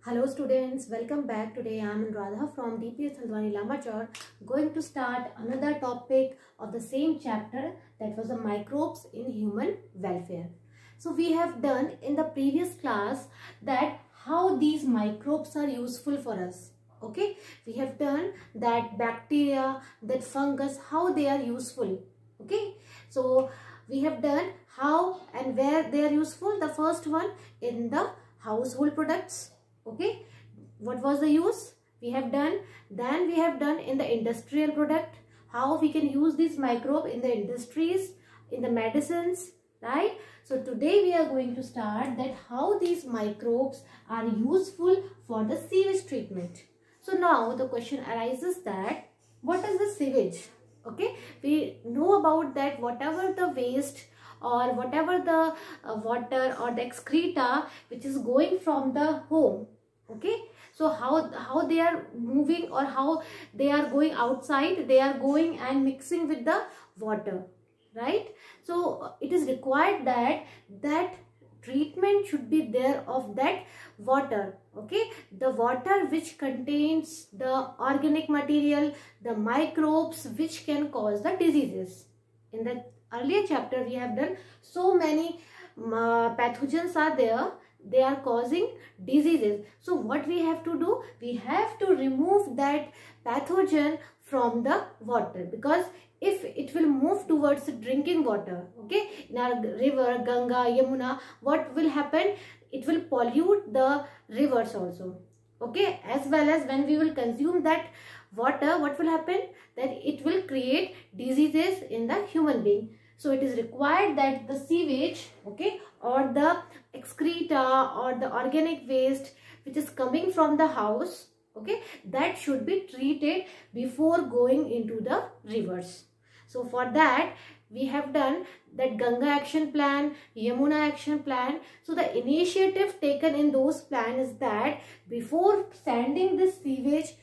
Hello students, welcome back. Today I am Radha from DPS Haldwani Lamachar, going to start another topic of the same chapter, that was the microbes in human welfare. So we have done in the previous class that how these microbes are useful for us. Okay, we have done that bacteria, that fungus, how they are useful. Okay, so we have done how and where they are useful. The first one in the household products. Okay, what was the use we have done? Then we have done in the industrial product, how we can use this microbe in the industries, in the medicines, right? So today we are going to start that how these microbes are useful for the sewage treatment. So now the question arises that what is the sewage? Okay, we know about that whatever the waste or whatever the water or the excreta which is going from the home. Okay, so how they are moving or how they are going outside, they are going and mixing with the water, right? So it is required that treatment should be there of that water. Okay, the water which contains the organic material, the microbes which can cause the diseases. In the earlier chapter we have done so many pathogens are there, they are causing diseases. So what we have to do, we have to remove that pathogen from the water, because if it will move towards drinking water, okay, in our river Ganga, Yamuna, what will happen? It will pollute the rivers also. Okay, as well as when we will consume that water, what will happen? That it will create diseases in the human being. So it is required that the sewage, okay, or the excreta or the organic waste which is coming from the house, okay, that should be treated before going into the rivers. So for that we have done that Ganga action plan, Yamuna action plan. So the initiative taken in those plans is that before sending this sewage,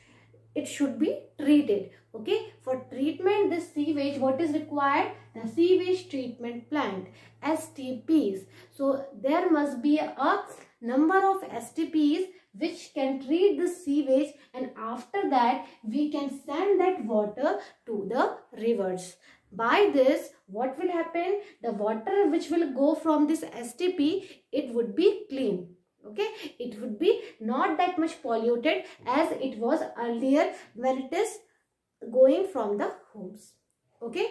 it should be treated. Okay, for treatment this sewage, what is required? The sewage treatment plant, STPs. So there must be a number of STPs which can treat the sewage, and after that we can send that water to the rivers. By this, what will happen? The water which will go from this STP, it would be clean. Okay, it would be not that much polluted as it was earlier when it is going from the homes. Okay,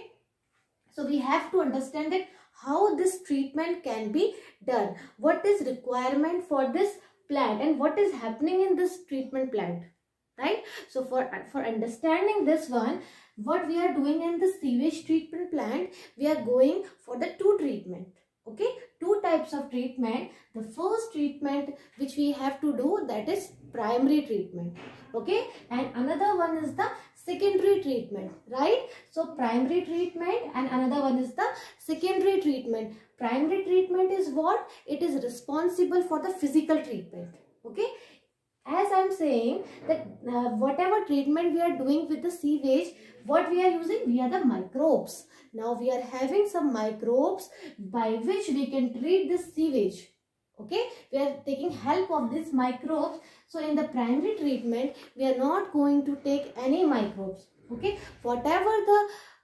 so we have to understand that how this treatment can be done, what is requirement for this plant and what is happening in this treatment plant, right? So for understanding this one, what we are doing in the sewage treatment plant, we are going for the two treatment. Okay, two types of treatment. The first treatment which we have to do, that is primary treatment. Okay, and another one is the secondary treatment, right? So primary treatment and another one is the secondary treatment. Primary treatment is what? It is responsible for the physical treatment. Okay, as I am saying that whatever treatment we are doing with the sewage, what we are using? We are the microbes. Now we are having some microbes by which we can treat this sewage. Okay, we are taking help of these microbes. So in the primary treatment, we are not going to take any microbes. Okay, whatever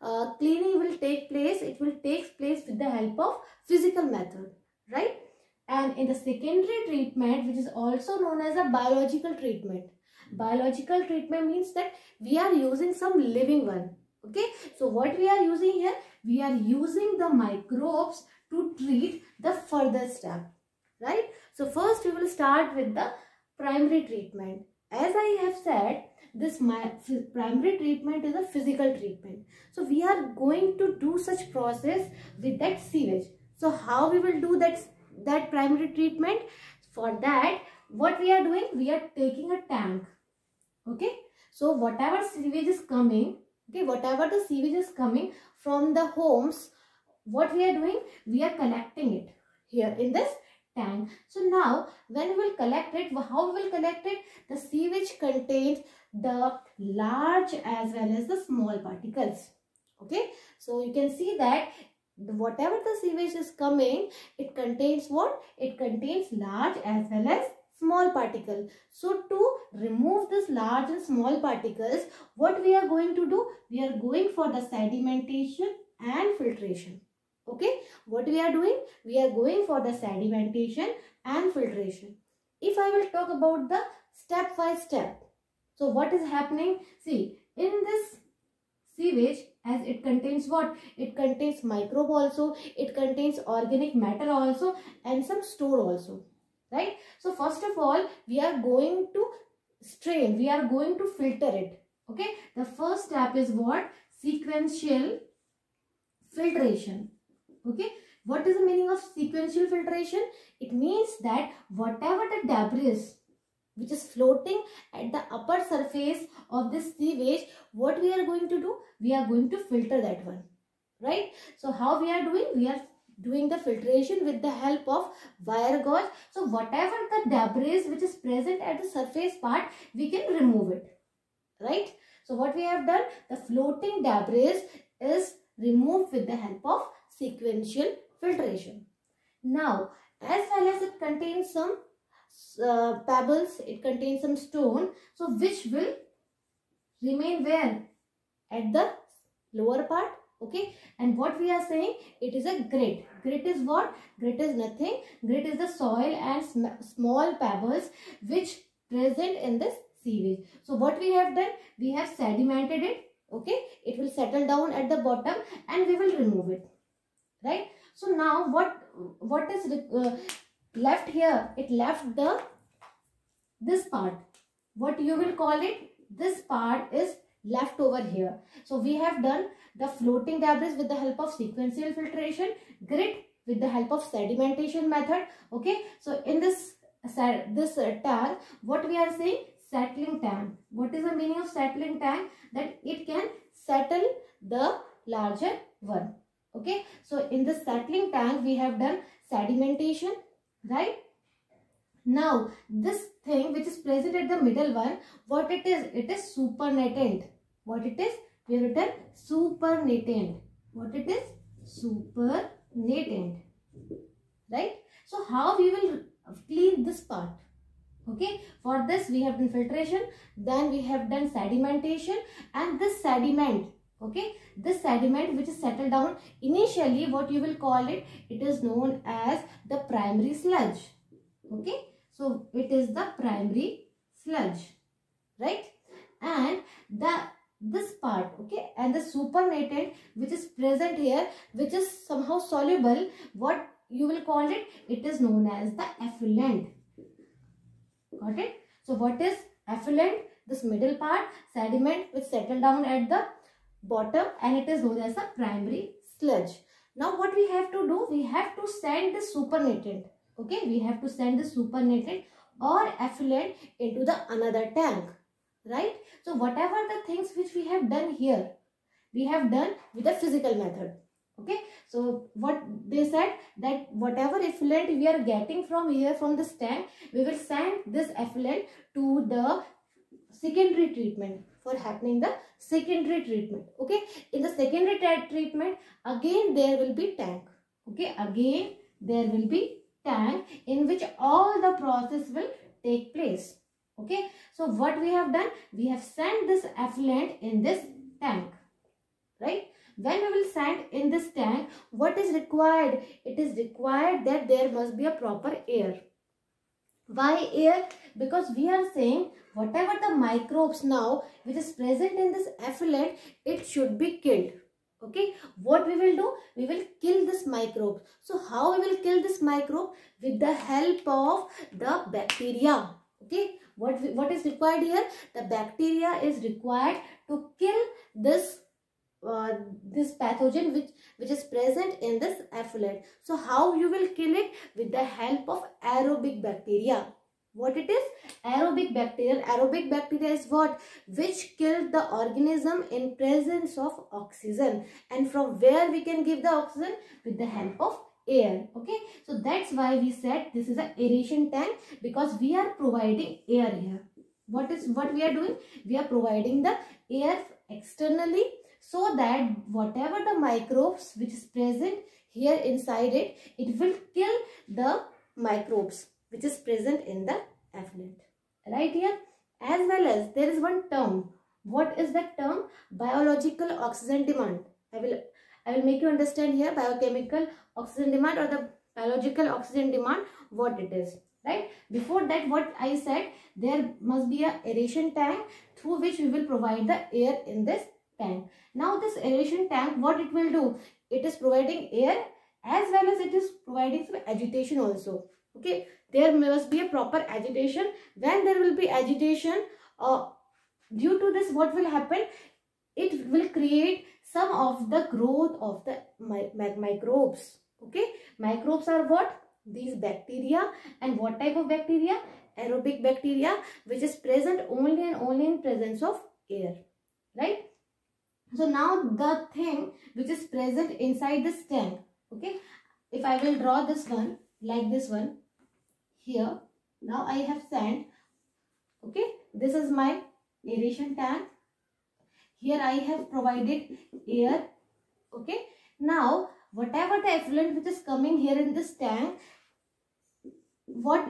the cleaning will take place, it will take place with the help of physical method, right? And in the secondary treatment, which is also known as a biological treatment. Biological treatment means that we are using some living one. Okay, so what we are using here? We are using the microbes to treat the further step, right? So first we will start with the primary treatment. As I have said, this primary treatment is a physical treatment. So we are going to do such process with that sewage. So how we will do that primary treatment? For that, what we are doing? We are taking a tank. Okay, so whatever sewage is coming, okay, whatever the sewage is coming from the homes, what we are doing? We are collecting it here in this tank. So now when we will collect it, how we will collect it? The sewage contains the large as well as the small particles. Okay, so you can see that whatever the sewage is coming, it contains what? It contains large as well as small particle. So to remove this large and small particles, what we are going to do? We are going for the sedimentation and filtration. Okay, what we are doing? We are going for the sedimentation and filtration. If I will talk about the step by step, so what is happening? See, in this sewage, as it contains what? It contains microbe also, it contains organic matter also, and some store also, right? So first of all, we are going to strain, we are going to filter it. Okay, the first step is what? Sequential filtration. Okay, what is the meaning of sequential filtration? It means that whatever the debris which is floating at the upper surface of this sewage, what we are going to do? We are going to filter that one, right? So how we are doing? We are doing the filtration with the help of wire gauze. So whatever the debris which is present at the surface part, we can remove it, right? So what we have done? The floating debris is removed with the help of sequential filtration. Now, as well as it contains some pebbles, it contains some stone, so which will remain where? At the lower part. Okay, and what we are saying? It is a grit. Grit is what? Grit is nothing. Grit is the soil and small pebbles which present in this sewage. So what we have done? We have sedimented it. Okay, it will settle down at the bottom and we will remove it, right? So now what is left here? It left this part. What you will call it? This part is left over here. So we have done the floating debris with the help of sequential filtration, grit with the help of sedimentation method. Okay, so in this tank, what we are saying? Settling tank. What is the meaning of settling tank? That it can settle the larger one. Okay, so in the settling tank we have done sedimentation, right? Now this thing which is present at the middle one, what it is? It is supernatant. What it is? We have written supernatant. What it is? Supernatant, right? So how we will clean this part? Okay, for this we have done filtration, then we have done sedimentation, and this sediment, okay, this sediment which is settled down, initially what you will call it? It is known as the primary sludge. Okay, so it is the primary sludge, right? And this part, okay, and the supernatant which is present here, which is somehow soluble, what you will call it? It is known as the effluent. Got it? So what is effluent? This middle part, sediment which settle down at the bottom, and it is known as the primary sludge. Now what we have to do? We have to send the supernatant. Okay, we have to send the supernatant or effluent into the another tank, right? So whatever the things which we have done here, we have done with a physical method. Okay, so what they said, that whatever effluent we are getting from here, from this tank, we will send this effluent to the secondary treatment, for happening the secondary treatment. Okay, in the secondary treatment, again there will be tank. Okay, again there will be tank in which all the process will take place. Okay, so what we have done? We have sent this effluent in this tank, right? When we will send in this tank, what is required? It is required that there must be a proper air. Why air? Because we are saying whatever the microbes now which is present in this effluent, it should be killed. Okay, what we will do? We will kill this microbe. So how we will kill this microbe? With the help of the bacteria. Okay, what is required here? The bacteria is required to kill this pathogen which is present in this effluent. So how you will kill it? With the help of aerobic bacteria. What it is? Aerobic bacteria. Aerobic bacteria is what? Which kill the organism in presence of oxygen. And from where we can give the oxygen? With the help of air. Okay, so that's why we said this is an aeration tank, because we are providing air here. What we are doing? We are providing the air externally, so that whatever the microbes which is present here inside it, it will kill the microbes which is present in the effluent. Right here, as well as there is one term. What is that term? Biological oxygen demand. I will make you understand here biochemical oxygen demand or the biological oxygen demand, what it is. Right? Before that, what I said, there must be a aeration tank through which we will provide the air in this tank. Now this aeration tank, what it will do? It is providing air as well as it is providing some agitation also. Okay, there must be a proper agitation. When there will be agitation, due to this, what will happen? It will create some of the growth of the microbes. Okay, microbes are what? These bacteria. And what type of bacteria? Aerobic bacteria, which is present only and only in presence of air. Right? So now the thing which is present inside this tank. Okay, if I will draw this one like this one here. Now I have sand. Okay, this is my aeration tank. Here I have provided air. Okay, now whatever the effluent which is coming here in this tank, what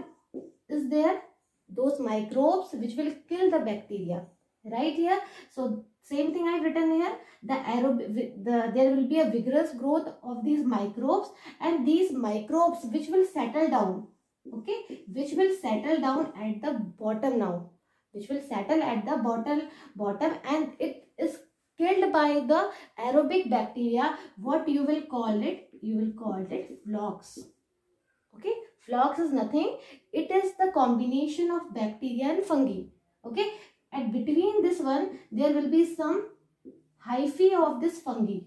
is there? Those microbes which will kill the bacteria. Right here. So same thing I have written here. There will be a vigorous growth of these microbes, and these microbes which will settle down. Okay, which will settle down at the bottom now. Which will settle at the bottom, and it is killed by the aerobic bacteria. What you will call it? You will call it flux. Okay, flux is nothing. It is the combination of bacteria and fungi. Okay, and between this one there will be some hyphae of this fungi.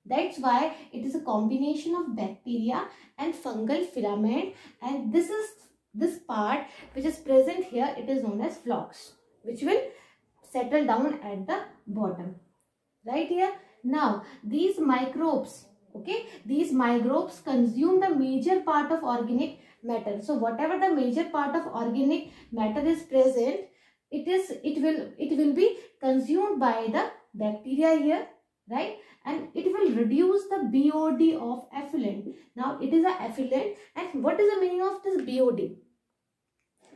That's why it is a combination of bacteria and fungal filament, and this part which is present here, it is known as flux, which will settle down at the bottom. Right here. Now these microbes, okay, these microbes consume the major part of organic matter. So whatever the major part of organic matter is present, it will be consumed by the bacteria here, right? And it will reduce the BOD of effluent. Now it is a effluent, and what is the meaning of this BOD?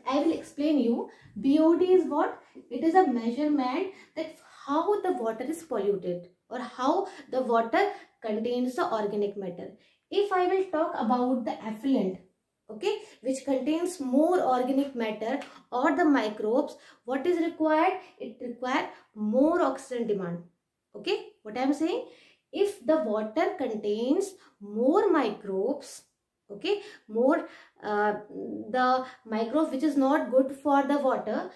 I will explain you. BOD is what? It is a measurement that how the water is polluted or how the water contains the organic matter. If I will talk about the effluent, okay, which contains more organic matter or the microbes, what is required? It requires more oxygen demand. Okay, what I am saying? If the water contains more microbes, okay, more the microbe which is not good for the water,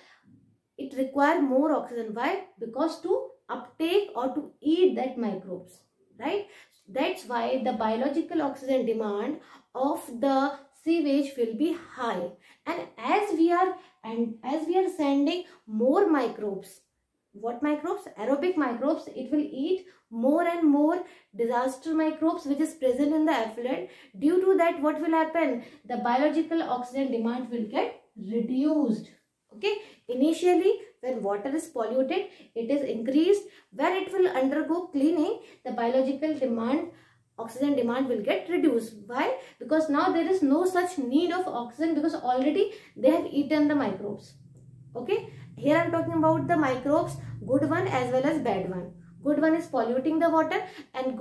it requires more oxygen. Why? Because to uptake or to eat that microbes, right? That's why the biological oxygen demand of the sewage will be high, and as we are sending more microbes, what microbes? Aerobic microbes, it will eat more and more disaster microbes which is present in the effluent. Due to that, what will happen? The biological oxygen demand will get reduced. Okay, initially when water is polluted, it is increased. When it will undergo cleaning, the biological demand, oxygen demand will get reduced. Why? Because now there is no such need of oxygen, because already they have eaten the microbes. Okay, here I am talking about the microbes, good one as well as bad one. Good one is polluting the water, and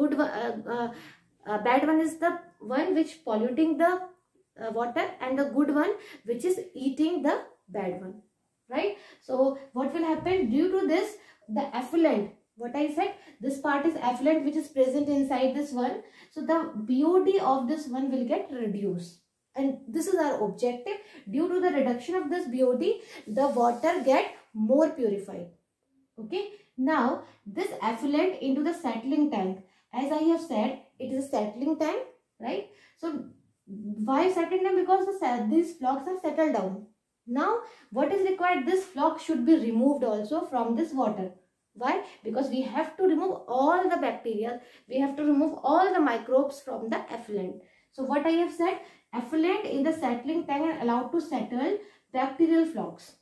bad one is the one which polluting the water, and the good one which is eating the bad one, right? So what will happen? Due to this, the effluent, what I said, this part is effluent which is present inside this one, so the BOD of this one will get reduced, and this is our objective. Due to the reduction of this BOD, the water get more purified. Okay, now this effluent into the settling tank, as I have said, it is a settling tank, right? So why settling tank? Because these flux are settled down. Now what is required? This flux should be removed also from this water. Why? Because we have to remove all the bacteria, we have to remove all the microbes from the effluent. So what I have said, effluent in the settling tank are allowed to settle bacterial flux.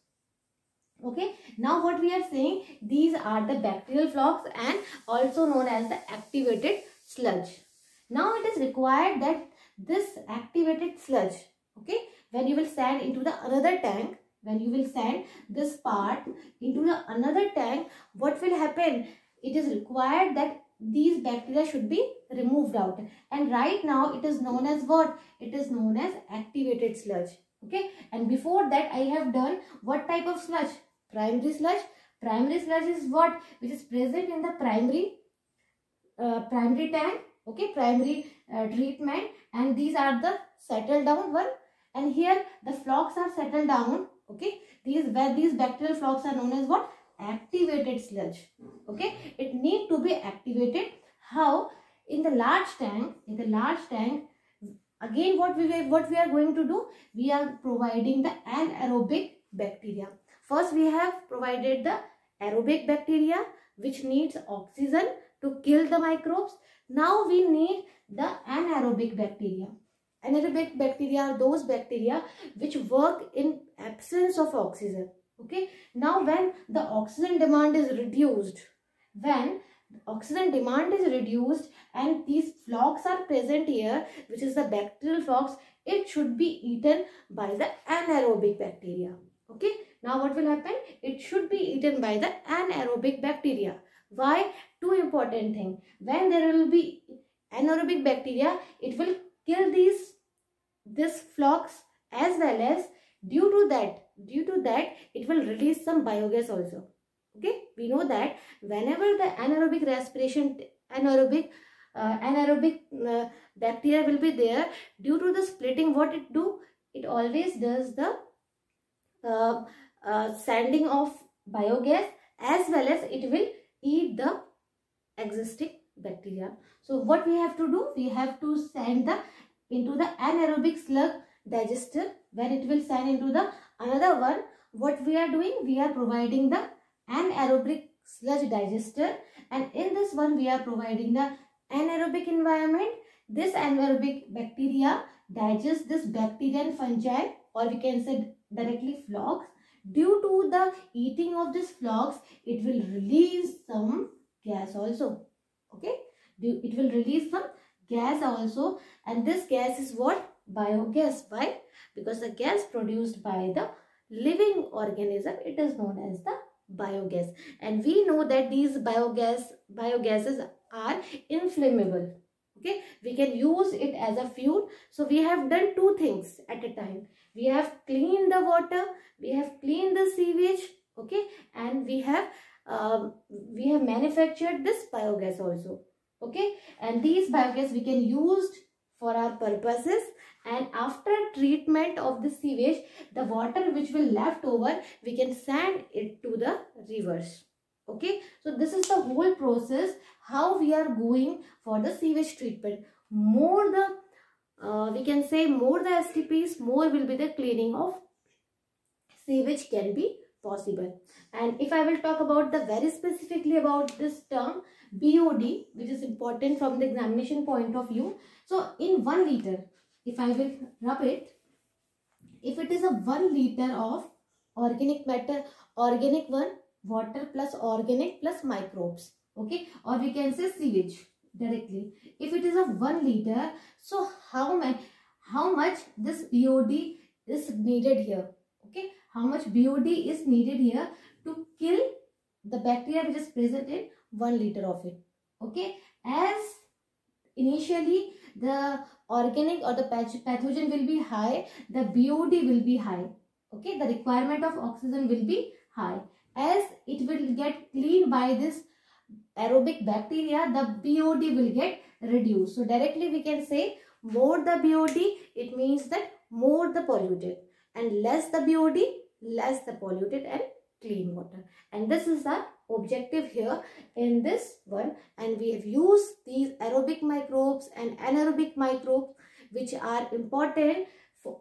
Okay, now what we are saying, these are the bacterial flux and also known as the activated sludge. Now it is required that this activated sludge, okay, when you will send into the another tank, when you will send this part into the another tank, what will happen? It is required that these bacteria should be removed out, and right now it is known as what? It is known as activated sludge. Okay, and before that I have done what type of sludge? Primary sludge. Primary sludge is what? Which is present in the primary tank. Okay, primary treatment, and these are the settled down one, and here the flocks are settled down. Okay, these bacterial flocks are known as what? Activated sludge. Okay, it need to be activated. How? In the large tank, again what we are going to do? We are providing the anaerobic bacteria. First we have provided the aerobic bacteria which needs oxygen to kill the microbes. Now we need the anaerobic bacteria. Anaerobic bacteria are those bacteria which work in absence of oxygen. Okay, now when the oxygen demand is reduced, and these flocks are present here, which is the bacterial flocks, it should be eaten by the anaerobic bacteria. Okay, now what will happen? It should be eaten by the anaerobic bacteria. Why? Two important things. When there will be anaerobic bacteria, it will kill these flocks, as well as due to that it will release some biogas also. Okay, we know that whenever the anaerobic bacteria will be there, due to the splitting, what it do? It always does the sending of biogas, as well as it will eat the existing bacteria. So what we have to do? We have to send into the anaerobic slug digester. When it will send into the another one, what we are doing? We are providing the anaerobic sludge digester, and in this one we are providing the anaerobic environment. This anaerobic bacteria digest this bacteria and fungi, or we can say directly flocks. Due to the eating of these flocks, it will release some gas also. Okay, it will release some gas also, and this gas is what? Biogas. Why? Because the gas produced by the living organism, it is known as the biogas, and we know that these biogases are inflammable. Okay, we can use it as a fuel. So we have done two things at a time. We have cleaned the water, we have cleaned the sewage, okay, and we have manufactured this biogas also. Okay, and these biogas we can use for our purposes, and after treatment of the sewage, the water which will left over, we can send it to the rivers. Okay, so this is the whole process how we are going for the sewage treatment. More the we can say more the STPs, more will be the cleaning of sewage can be possible. And if I will talk about the very specifically about this term BOD, which is important from the examination point of view. So in 1 liter, if I will rub it, if it is a 1 liter of organic matter, organic one, water plus organic plus microbes, okay, or we can say sewage directly. If it is a 1 liter, so how much this BOD is needed here? Okay, how much BOD is needed here to kill the bacteria which is present in 1 liter of it? Okay, as initially the organic or the pathogen will be high, the BOD will be high. Okay, the requirement of oxygen will be high. As it will get cleaned by this aerobic bacteria, the BOD will get reduced. So directly we can say more the BOD, it means that more the polluted, and less the BOD, less the polluted and clean water. And this is the objective here in this one, and we have used these aerobic microbes and anaerobic microbes which are important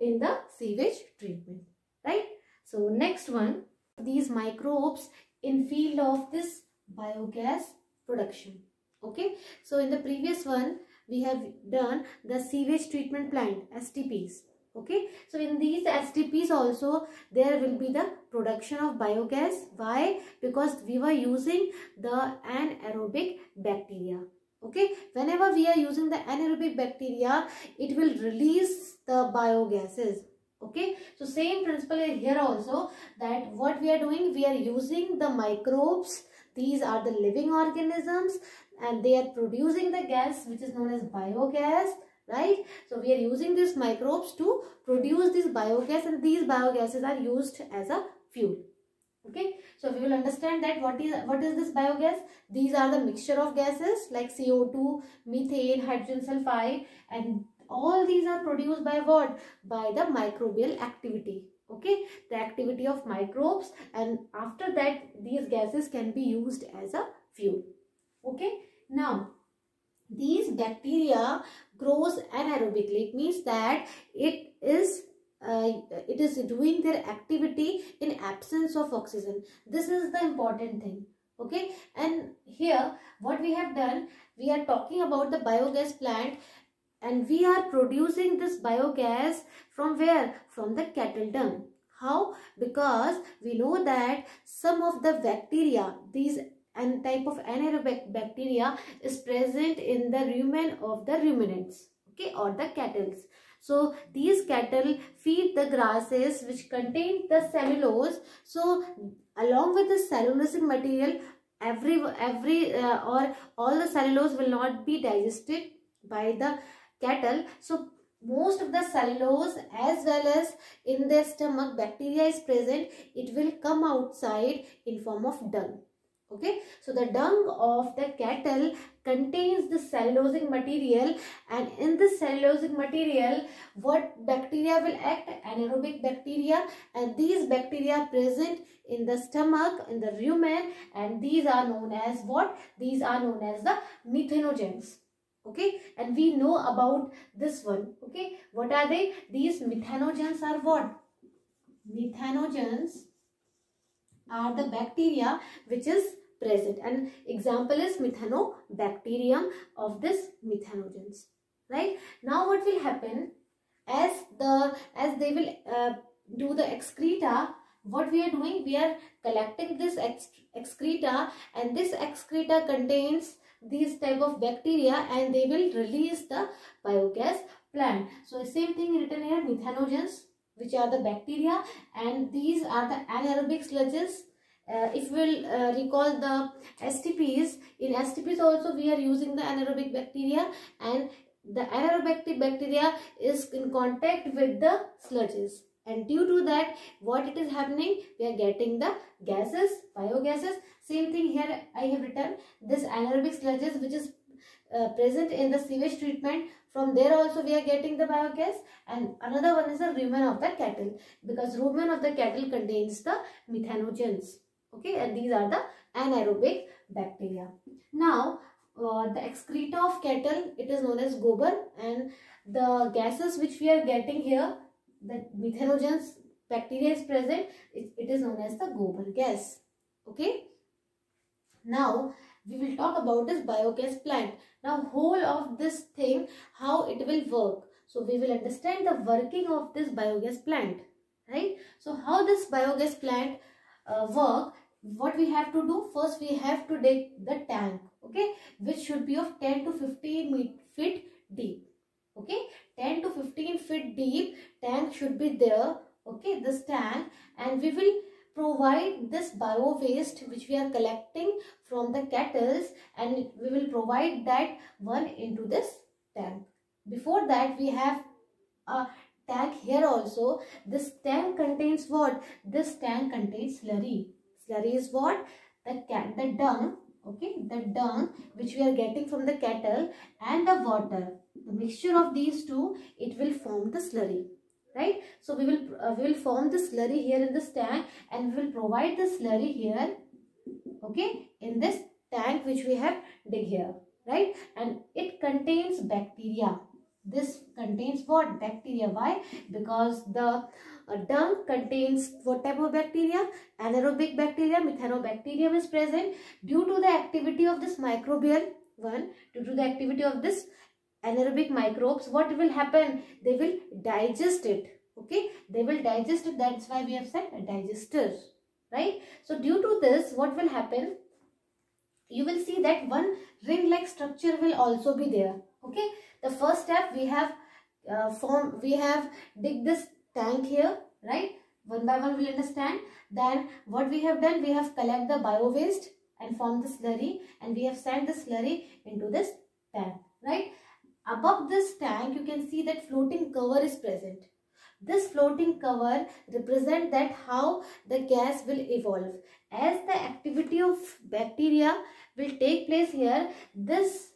in the sewage treatment, right? So next one, these microbes in field of this biogas production. Okay, so in the previous one we have done the sewage treatment plant, STPs. Okay, so in these STPs also there will be the production of biogas. Why? Because we were using the anaerobic bacteria. Okay, whenever we are using the anaerobic bacteria, it will release the biogases. Okay, so same principle is here also, that what we are doing, we are using the microbes. These are the living organisms and they are producing the gas which is known as biogas, right? So we are using these microbes to produce this biogas, and these biogases are used as a fuel. Okay, so we will understand that what is this biogas. These are the mixture of gases like CO2, methane, hydrogen sulfide, and all these are produced by what? By the microbial activity. Okay, the activity of microbes, and after that these gases can be used as a fuel. Okay, now these bacteria grows anaerobically. It means that it is doing their activity in absence of oxygen. This is the important thing. Okay, and here what we have done, we are talking about the biogas plant, and we are producing this biogas from where? From the cattle dung. How? Because we know that some of the bacteria, these and type of anaerobic bacteria is present in the rumen of the ruminants, okay, or the cattle. So these cattle feed the grasses which contain the cellulose. So along with the cellulosic material, or all the cellulose will not be digested by the cattle. So most of the cellulose as well as in their stomach bacteria is present. It will come outside in form of dung. Okay, so the dung of the cattle contains the cellulosic material, and in this cellulosic material what bacteria will act? Anaerobic bacteria, and these bacteria are present in the stomach, in the rumen, and these are known as what? These are known as the methanogens. Okay, and we know about this one. Okay, what are they? These methanogens are what? Methanogens are the bacteria which is present, and example is methanobacterium of this methanogens. Right, now what will happen, as they will do the excreta, what we are doing, we are collecting this excreta, and this excreta contains these type of bacteria, and they will release the biogas plant. So same thing written here, methanogens, which are the bacteria, and these are the anaerobic sludges. If we'll recall the STPs, in STPs also we are using the anaerobic bacteria, and the anaerobic bacteria is in contact with the sludges, and due to that what it is happening, we are getting the gases, biogases. Same thing here I have written, this anaerobic sludges which is present in the sewage treatment. From there also we are getting the biogas, and another one is the rumen of the cattle, because rumen of the cattle contains the methanogens. Okay, and these are the anaerobic bacteria. Now the excreta of cattle, it is known as gobar, and the gases which we are getting here, the methanogens bacteria is present, it is known as the gobar gas. Okay, now we will talk about this biogas plant. Now whole of this thing, how it will work. So we will understand the working of this biogas plant, right? So how this biogas plant work, what we have to do, first we have to dig the tank, okay, which should be of 10 to 15 feet deep. Okay, 10 to 15 feet deep tank should be there. Okay, this tank, and we will provide this bio waste which we are collecting from the cattle, and we will provide that one into this tank. Before that we have a tank here also. This tank contains what? This tank contains slurry. Slurry is what? The dung. Okay, the dung which we are getting from the cattle and the water. The mixture of these two, it will form the slurry. Right, so we will form the slurry here in this tank, and we will provide the slurry here, okay, in this tank which we have dig here, right, and it contains bacteria. This contains what? Bacteria. Why? Because the dung contains what type of bacteria? Anaerobic bacteria, methanobacterium is present. Due to the activity of this microbial one, due to the activity of this anaerobic microbes, what will happen? They will digest it. Okay, they will digest it. That's why we have said a digester, right? So due to this, what will happen? You will see that one ring-like structure will also be there. Okay, the first step we have dig this tank here, right? One by one we'll understand. Then what we have done, we have collect the bio waste and form the slurry, and we have sent the slurry into this tank, right? Above this tank you can see that floating cover is present. This floating cover represent that how the gas will evolve. As the activity of bacteria will take place here, this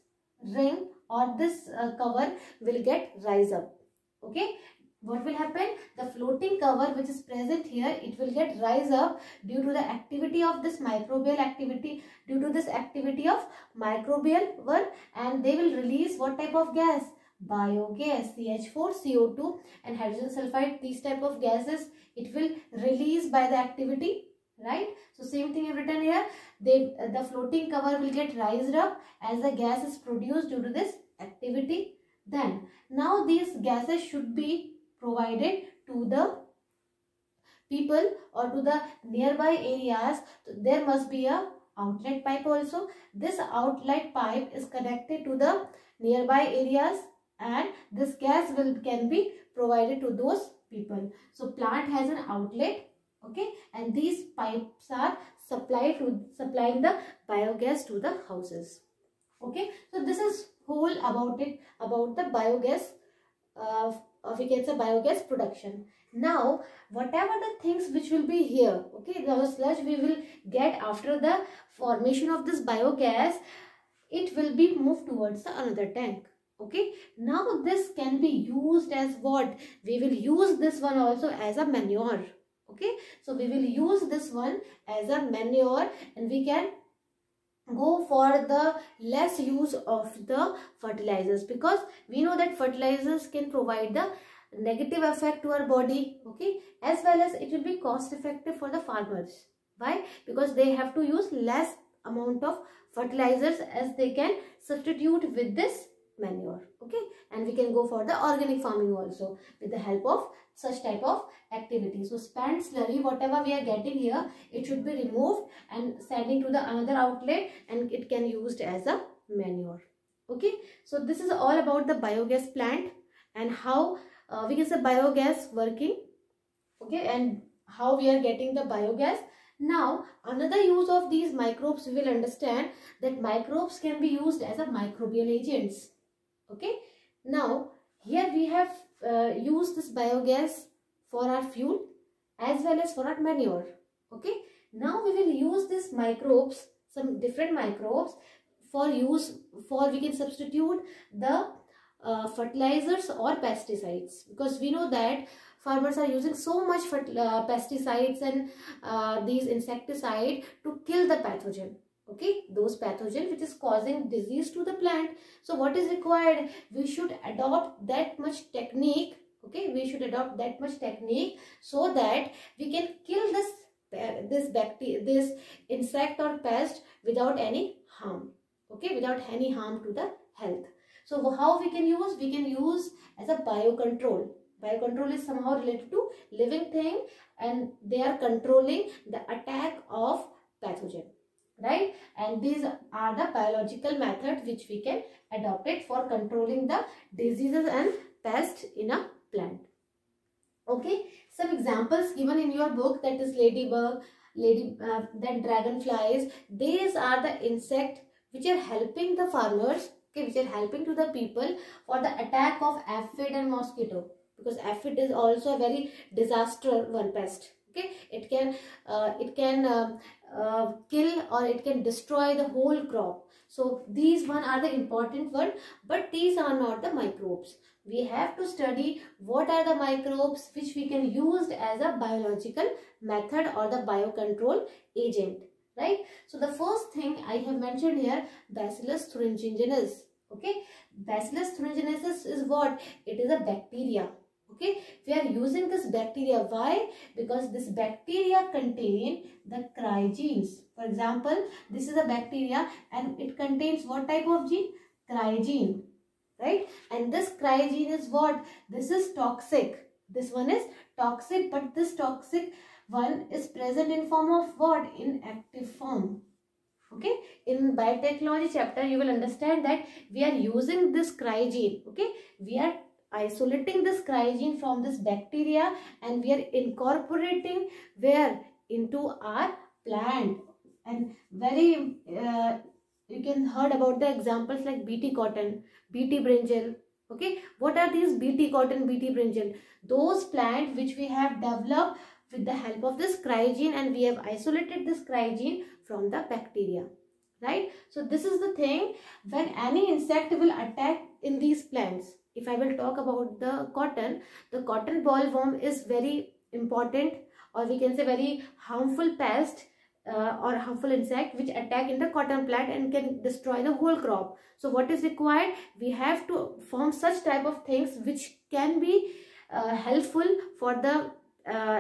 ring or this cover will get rise up. Okay, what will happen? The floating cover which is present here, it will get rise up due to the activity of this microbial activity, due to this activity of microbial work, and they will release what type of gas? Biogas, CH4, CO2 and hydrogen sulfide. These type of gases it will release by the activity, right? So same thing I've written here. The floating cover will get raised up as the gas is produced due to this activity. Then now these gases should be provided to the people or to the nearby areas. So there must be a outlet pipe also. This outlet pipe is connected to the nearby areas, and this gas can be provided to those people. So plant has an outlet, okay, and these pipes are supplying the biogas to the houses. Okay, so this is whole about the biogas, we can say biogas production. Now whatever the things which will be here, okay, the sludge we will get after the formation of this biogas, it will be moved towards the another tank. Okay, now this can be used as what? We will use this one also as a manure. Okay, so we will use this one as a manure, and we can go for the less use of the fertilizers, because we know that fertilizers can provide the negative effect to our body, okay, as well as it will be cost effective for the farmers. Why? Because they have to use less amount of fertilizers as they can substitute with this manure. Okay, and we can go for the organic farming also with the help of such type of activity. So spent slurry, whatever we are getting here, it should be removed and sending to the another outlet, and it can used as a manure. Okay, so this is all about the biogas plant and how we can say biogas working. Okay, and how we are getting the biogas. Now another use of these microbes, we will understand that microbes can be used as a microbial agents. Okay, now here we have used this biogas for our fuel as well as for our manure. Okay, now we will use these microbes, some different microbes for use, for we can substitute the fertilizers or pesticides, because we know that farmers are using so much pesticides and these insecticide to kill the pathogen. Okay, those pathogen which is causing disease to the plant. So what is required? We should adopt that much technique. Okay, we should adopt that much technique so that we can kill this bacteria, this insect or pest without any harm. Okay, without any harm to the health. So how we can use? We can use as a biocontrol. Biocontrol is somehow related to living thing, and they are controlling the attack of pathogen, right? And these are the biological methods which we can adopt it for controlling the diseases and pests in a plant. Okay, some examples given in your book, that is ladybug, then dragonflies. These are the insect which are helping the farmers, okay, which are helping to the people for the attack of aphid and mosquito, because aphid is also a very disaster one pest. Okay, it can kill or it can destroy the whole crop. So these one are the important one, but these are not the microbes. We have to study what are the microbes which we can use as a biological method or the biocontrol agent, right? So the first thing I have mentioned here, Bacillus thuringiensis. Okay, Bacillus thuringiensis is what? It is a bacteria. Okay, we are using this bacteria. Why? Because this bacteria contain the cryogenes. For example, this is a bacteria and it contains what type of gene? Cryogene, right? And this cryogene is what? This is toxic. This one is toxic, but this toxic one is present in form of what? In active form. Okay, in biotechnology chapter you will understand that we are using this cryogene. Okay, we are isolating this cryogene from this bacteria and we are incorporating where into our plant. And very you can heard about the examples like BT cotton, BT brinjal. Okay, what are these BT cotton, BT brinjal? Those plants which we have developed with the help of this cryogene, and we have isolated this cryogene from the bacteria, right? So this is the thing, when any insect will attack in these plants. If I will talk about the cotton bollworm is very important, or we can say very harmful pest or harmful insect which attack in the cotton plant and can destroy the whole crop. So what is required? We have to form such type of things which can be helpful for the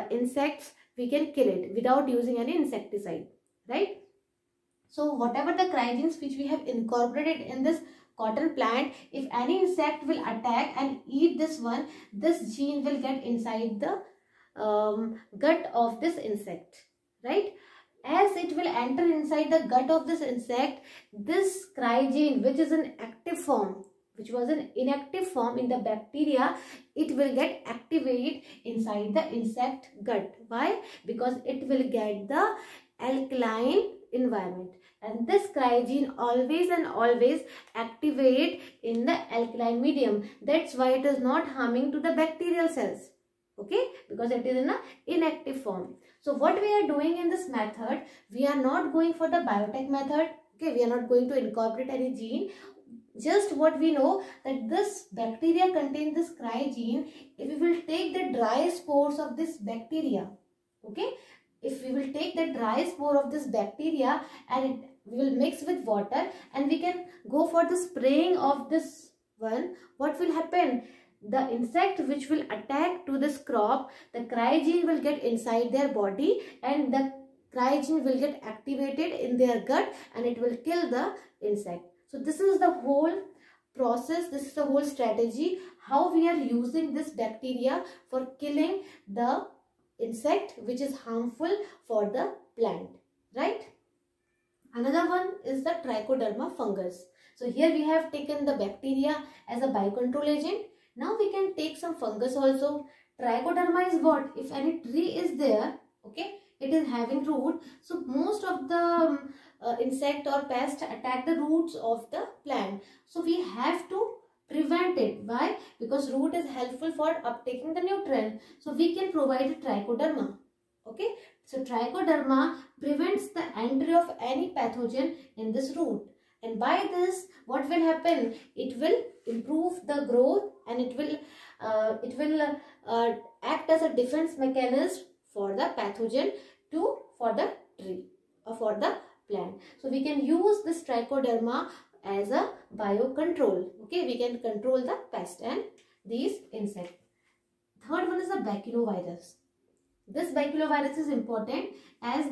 insects. We can kill it without using any insecticide, right? So whatever the cryogens which we have incorporated in this cotton plant, if any insect will attack and eat this one, this gene will get inside the gut of this insect, right? As it will enter inside the gut of this insect, this cryogene, which is an active form, which was an inactive form in the bacteria, it will get activated inside the insect gut. Why? Because it will get the alkaline environment, and this cryogene always and always activate in the alkaline medium. That's why it is not harming to the bacterial cells, okay, because it is in an inactive form. So what we are doing in this method, we are not going for the biotech method, okay, we are not going to incorporate any gene. Just what we know, that this bacteria contains this cryogene. If we will take the dry spores of this bacteria, okay, if we will take the dry spore of this bacteria and we will mix with water and we can go for the spraying of this one, what will happen? The insect which will attack to this crop, the cryogene will get inside their body and the cryogene will get activated in their gut and it will kill the insect. So this is the whole process, this is the whole strategy, how we are using this bacteria for killing the insect which is harmful for the plant, right? Another one is the Trichoderma fungus. So here we have taken the bacteria as a biocontrol agent. Now we can take some fungus also. Trichoderma is what? If any tree is there, okay, it is having root. So most of the insect or pest attack the roots of the plant. So we have to prevent it. Why? Because root is helpful for uptaking the nutrient. So we can provide a trichoderma. Okay. So trichoderma prevents the entry of any pathogen in this root. And by this, what will happen? It will improve the growth and it will act as a defense mechanism for the pathogen for the tree or for the plant. So we can use this trichoderma as a biocontrol. Okay, we can control the pest and these insects. Third one is the baculovirus. This baculovirus is important as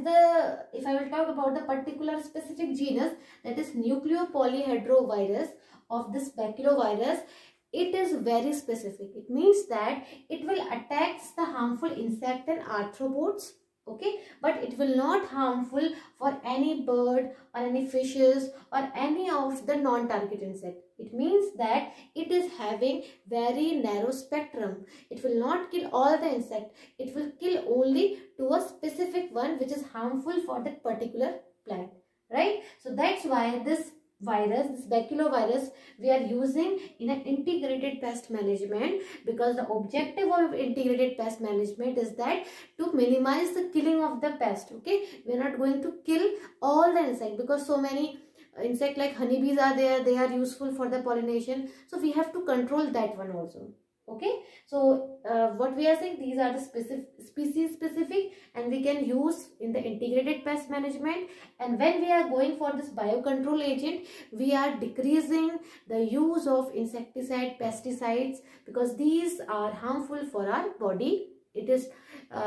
if I will talk about the particular specific genus, that is nucleopolyhedrovirus of this baculovirus, it is very specific. It means that it will attack the harmful insect and arthropods, okay, but it will not harmful for any bird or any fishes or any of the non-target insect. It means that it is having very narrow spectrum. It will not kill all the insect. It will kill only to a specific one which is harmful for that particular plant, right? So that's why this virus, this baculovirus, we are using in an integrated pest management, because the objective of integrated pest management is that to minimize the killing of the pest. Okay, we are not going to kill all the insect because so many insect like honeybees are there, they are useful for the pollination, so we have to control that one also. Okay, so what we are saying, these are the species specific and we can use in the integrated pest management. And when we are going for this biocontrol agent, we are decreasing the use of insecticide, pesticides, because these are harmful for our body. It is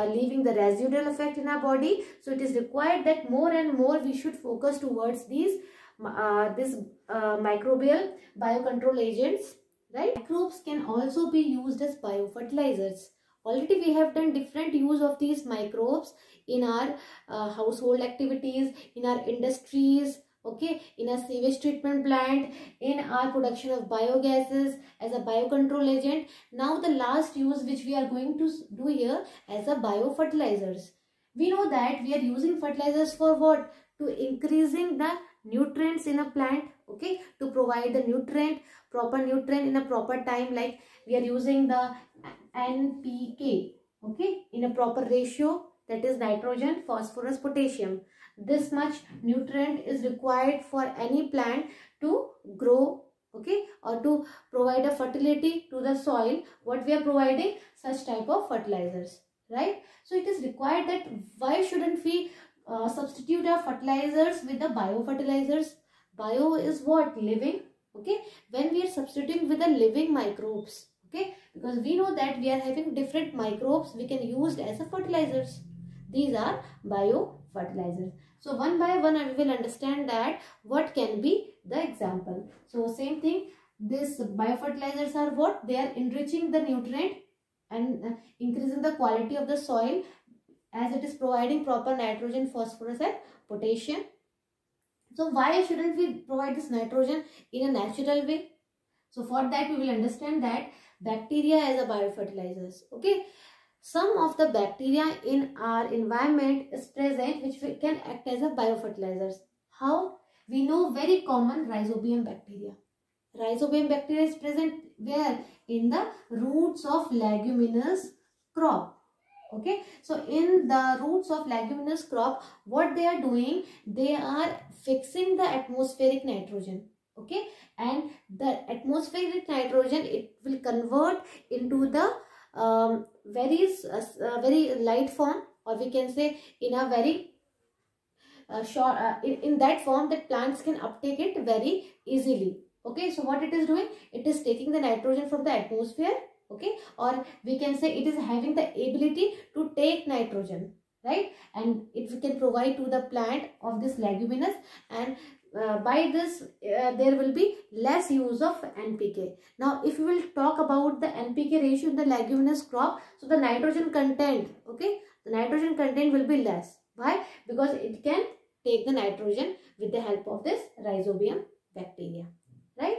leaving the residual effect in our body. So it is required that more and more we should focus towards these microbial biocontrol agents. Right? Microbes can also be used as biofertilizers. Already we have done different use of these microbes in our household activities, in our industries, okay, in a sewage treatment plant, in our production of biogases as a biocontrol agent. Now the last use which we are going to do here as a biofertilizers. We know that we are using fertilizers for what? To increasing the nutrients in a plant, okay, to provide the proper nutrient in a proper time, like we are using the NPK, okay, in a proper ratio, that is nitrogen, phosphorus, potassium. This much nutrient is required for any plant to grow, okay, or to provide a fertility to the soil. What we are providing? Such type of fertilizers, right? So it is required that why shouldn't we substitute our fertilizers with the biofertilizers? Bio is what? Living, okay. When we are substituting with the living microbes, okay, because we know that we are having different microbes we can use as a fertilizers. These are biofertilizers. So one by one we will understand that what can be the example. So same thing, this biofertilizers are what? They are enriching the nutrient and increasing the quality of the soil, as it is providing proper nitrogen, phosphorus and potassium. So why shouldn't we provide this nitrogen in a natural way? So for that we will understand that bacteria as a biofertilizers, okay. Some of the bacteria in our environment is present which can act as a biofertilizers. How? We know very common rhizobium bacteria. Rhizobium bacteria is present where? In the roots of leguminous crop, okay. So in the roots of leguminous crop, what they are doing? They are fixing the atmospheric nitrogen, okay, and the atmospheric nitrogen, it will convert into the very light form, or we can say in a very short in that form that plants can uptake it very easily, okay. So what it is doing? It is taking the nitrogen from the atmosphere, okay, or we can say it is having the ability to take nitrogen, right, and it can provide to the plant of this leguminous, and by this there will be less use of NPK. Now if we will talk about the NPK ratio in the leguminous crop, so the nitrogen content, okay, the nitrogen content will be less. Why? Because it can take the nitrogen with the help of this rhizobium bacteria, right.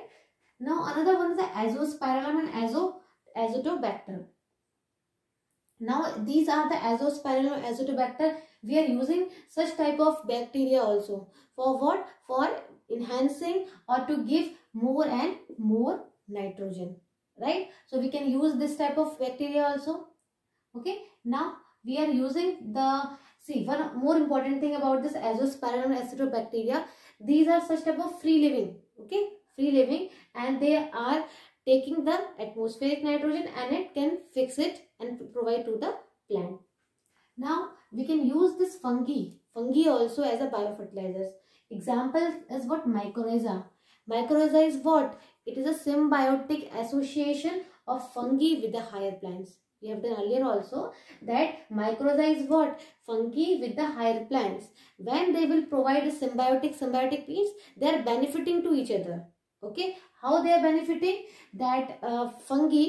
Now another one is the azospirillum and azotobacter. Now these are the azospirillum, azotobacter. We are using such type of bacteria also for what? For enhancing or to give more and more nitrogen, right. So we can use this type of bacteria also, okay. Now we are using the, see, one more important thing about this azospirillum and azotobacteria, these are such type of free living, okay, free living, and they are taking the atmospheric nitrogen and it can fix it and provide to the plant. Now we can use this fungi also as a biofertilizers. Example is what? Mycorrhiza. Mycorrhiza is what? It is a symbiotic association of fungi with the higher plants. We have done earlier also that mycorrhiza is what? Fungi with the higher plants. When they will provide a symbiotic means they are benefiting to each other, okay. How they are benefiting? That fungi,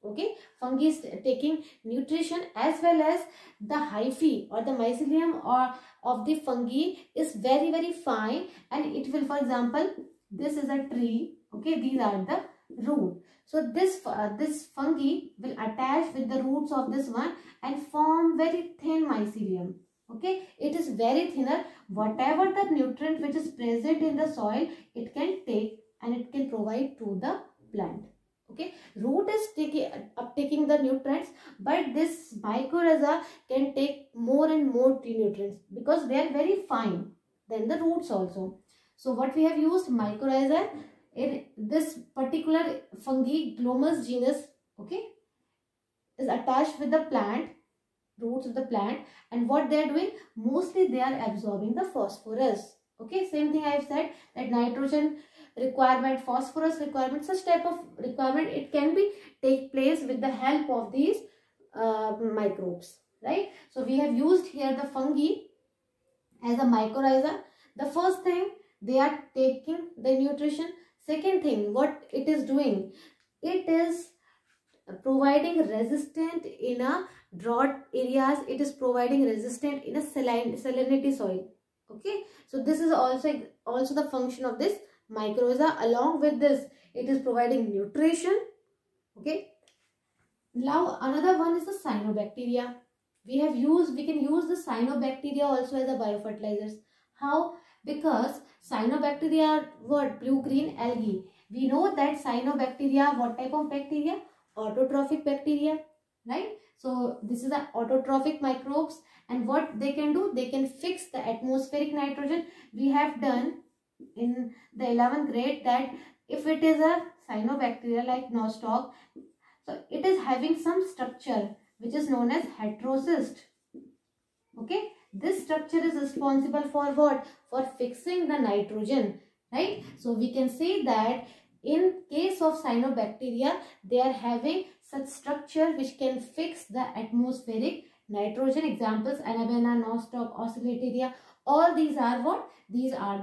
okay, fungi is taking nutrition, as well as the hyphae or the mycelium or of the fungi is very fine, and it will, for example, this is a tree, okay, these are the root. So this fungi will attach with the roots of this one and form very thin mycelium, okay. It is very thinner. Whatever the nutrient which is present in the soil, it can take and it can provide to the plant, okay. Root is uptaking the nutrients, but this mycorrhiza can take more and more nutrients because they are very fine than the roots also. So what we have used? Mycorrhiza in this particular fungi, Glomus genus, okay, is attached with the plant, roots of the plant, and what they are doing? Mostly they are absorbing the phosphorus, okay. Same thing I have said, that nitrogen requirement, phosphorus requirement, such type of requirement, it can be take place with the help of these microbes, right. So we have used here the fungi as a mycorrhiza. The first thing, they are taking the nutrition. Second thing, what it is doing? It is providing resistant in a drought areas. It is providing resistant in a salinity soil, Okay, so this is also the function of this mycorrhiza. Along with this, it is providing nutrition. Okay, now another one is the cyanobacteria. We can use the cyanobacteria also as a biofertilizers. How? Because cyanobacteria are what? Blue-green algae. We know that cyanobacteria, what type of bacteria? Autotrophic bacteria, right? So this is the autotrophic microbes, and what they can do? They can fix the atmospheric nitrogen. We have done in the 11th grade that if it is a cyanobacteria like Nostoc, so it is having some structure which is known as heterocyst. Okay, this structure is responsible for what? For fixing the nitrogen, right? So we can say that in case of cyanobacteria, they are having such structure which can fix the atmospheric nitrogen. Examples: Anabaena, Nostoc, Oscillatoria. All these are what? These are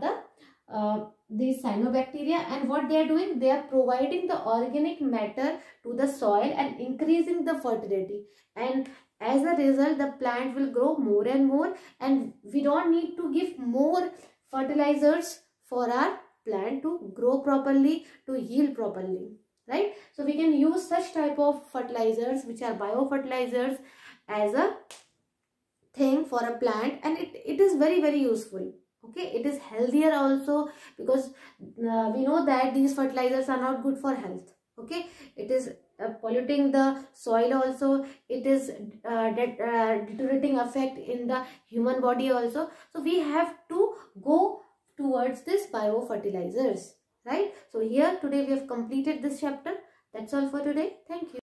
these cyanobacteria, and what they are doing? They are providing the organic matter to the soil and increasing the fertility, and as a result the plant will grow more and more, and we don't need to give more fertilizers for our plant to grow properly, to yield properly, right? So we can use such type of fertilizers which are biofertilizers as a thing for a plant, and it is very, very useful. Okay, it is healthier also, because we know that these fertilizers are not good for health. Okay, it is polluting the soil also. It is deteriorating effect in the human body also. So we have to go towards this biofertilizers, right? So here today we have completed this chapter. That's all for today. Thank you.